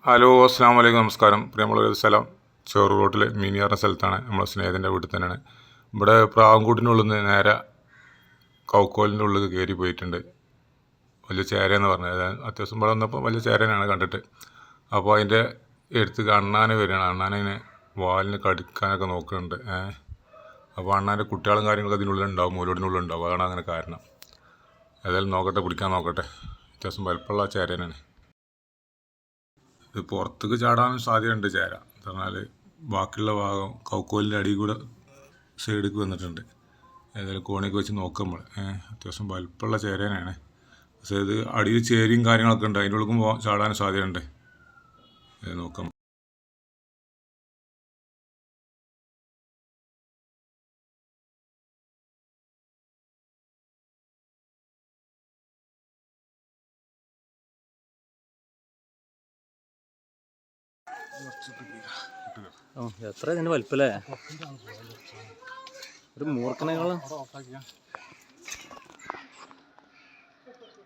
Hello, അസ്സാം വലൈക്കും, നമസ്കാരം. പ്രിയമുള്ള സ്ഥലം ചോറ് റോട്ടിൽ മീനിയാറുന്ന സ്ഥലത്താണ്. നമ്മളെ സ്നേഹത്തിൻ്റെ വീട്ടിൽ തന്നെയാണ്. ഇവിടെ പ്രാവൻകൂട്ടിനുള്ളിൽ നിന്ന് നേരെ കൗക്കോലിൻ്റെ ഉള്ളിൽ കയറി പോയിട്ടുണ്ട്. വലിയ ചേരയെന്ന് പറഞ്ഞത് അത്യാവശ്യം ഇവിടെ വന്നപ്പോൾ വലിയ ചേരനാണ് കണ്ടിട്ട്. അപ്പോൾ അതിൻ്റെ എടുത്ത് അണ്ണാനെ വരികയാണ്. അണ്ണാനെ വാലിന് കടിക്കാനൊക്കെ നോക്കുന്നുണ്ട്. അപ്പോൾ അണ്ണാൻ്റെ കുട്ടികളും കാര്യങ്ങളൊക്കെ അതിനുള്ളിലുണ്ടാവും, മൂലോടിനുള്ളിലുണ്ടാവും. അതാണ് അങ്ങനെ കാരണം. ഏതായാലും നോക്കട്ടെ, പിടിക്കാൻ നോക്കട്ടെ. അത്യാവശ്യം വലുപ്പമുള്ള ചേരനാണ്. ഇത് പുറത്തേക്ക് ചാടാനും സാധ്യതയുണ്ട് ചേര. എന്ന് പറഞ്ഞാൽ ബാക്കിയുള്ള ഭാഗം കൗക്കോലിൻ്റെ അടിയിൽ കൂടെ സൈഡിലേക്ക് വന്നിട്ടുണ്ട്. ഏതായാലും കോണിയൊക്കെ വെച്ച് നോക്കുമ്പോൾ അത്യാവശ്യം വലുപ്പമുള്ള ചേരനാണ്. പക്ഷേ ഇത് അടിയിൽ ചേരിയും കാര്യങ്ങളൊക്കെ ഉണ്ട്. അതിൻ്റെ ഉള്ളിൽ ചാടാനും സാധ്യതയുണ്ട്. നോക്കാം. എത്ര ഇതിൻ്റെ വലിപ്പല്ലേ? ഒരു മൂർഖനേക്കാളും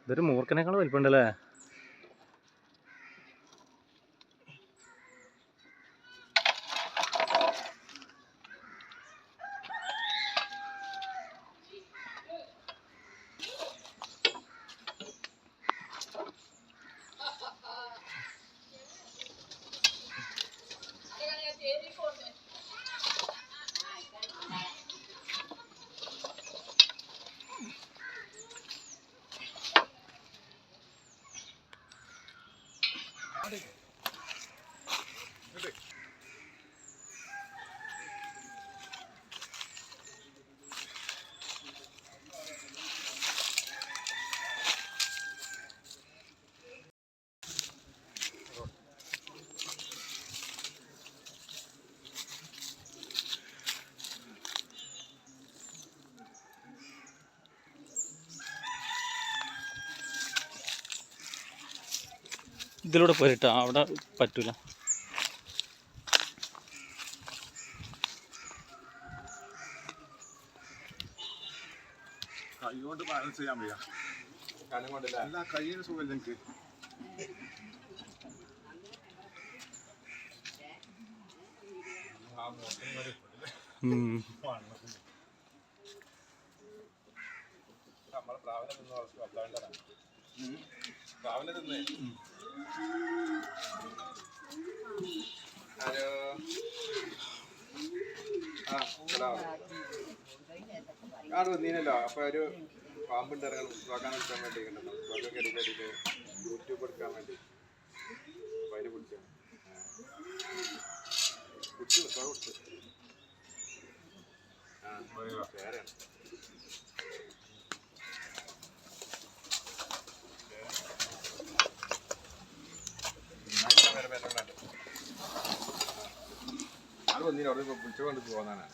ഇതൊരു മൂർഖനേക്കാളും വലിപ്പമുണ്ടല്ലേ? ഇതിലൂടെ പോയിട്ടാ അവിടെ പറ്റൂല. കൈ കൊണ്ട് ബാലൻസ് ചെയ്യാൻ വയ്യ. അല്ല, കൈയ്യിന് സുഖമില്ല എനിക്ക്. നമ്മളെ പ്രാവിനെ തിന്നേ. ഹലോ, ആട് വന്നീനല്ലോ. അപ്പൊ ഒരു പാമ്പുണ്ട് ഇറങ്ങാൻ എടുക്കാൻ വേണ്ടി യൂട്യൂബ് എടുക്കാൻ വേണ്ടി. അപ്പൊ അതിനെ പിടിച്ചു വേറെയാണ്. ആട് വന്നീന അവിടെ പിടിച്ചുകൊണ്ട് പോകുന്നതാണ്.